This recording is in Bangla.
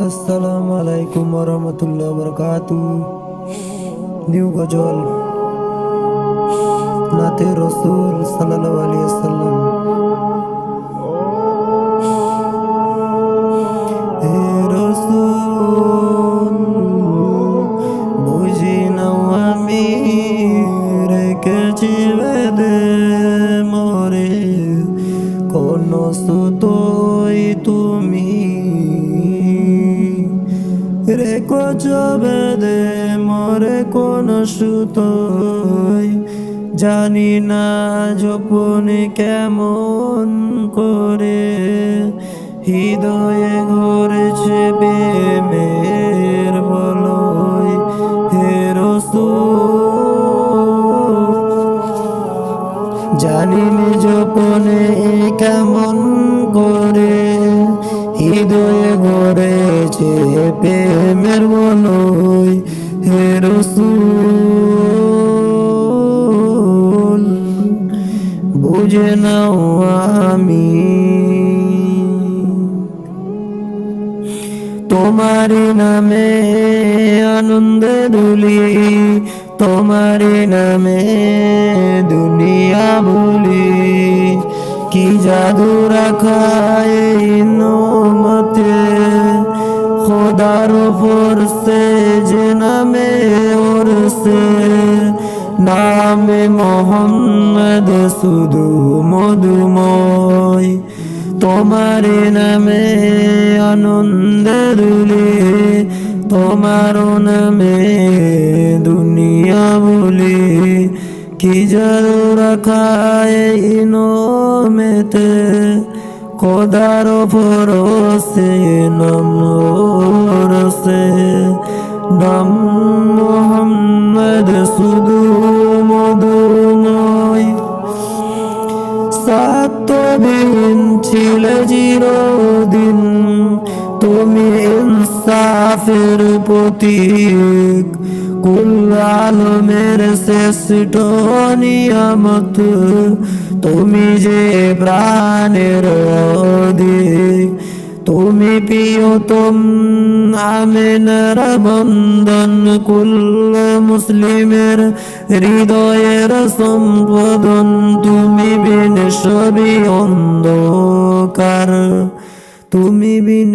আসসালামু আলাইকুম ওয়া রাহমাতুল্লাহি ওয়া বারাকাতুহু। নিউ গজল নাতে রাসূল সাল্লাল্লাহু আলাইহি ওয়াসাল্লাম। হে রাসূল বুঝি নাও আমি রেখেছি বেঁধে মরে, কোন সুতোই তুমি রেখেছ বেঁধে মরে, কোন সুতোই জানি না জপনে কেমন করে হৃদয়ে ঘরেছে প্রেমের বলয়। হে রাসূল জানিনি জপনে কেমন করে হৃদয়ে ঘরেছে প্রেমের বলয়। হে রাসূল বুঝে নাও আমি তোমারি নামে আনন্দে দুলি, তোমারি নামে দুনিয়া ভুলি, কি জাদু রাখা এই নমতে খোদার উপর সে যে নামে ওরসে, নামে মোহাম্মদ শুধু মধুময়। তোমার নামে আনন্দে দুলি, তোমার নামে দুনিয়া ভুলি, কি জাদু রাখা এই নামেতে খোদার ভরসে নাম রসে, নাম মোহাম্মদ শুধু মধুময়। সাতদিন ছিল চিরদিন তুমি ইনসাফের প্রতীক, কুল আলমের শ্রেষ্ঠ নিয়ামত তুমি যে প্রাণের অধিক। তুমি প্রিয়তম আমিনার বন্ধন, কুল মুসলিমের হৃদয়ের সম্বোধন, তুমি বিন সবই অন্ধকার, তুমি বিন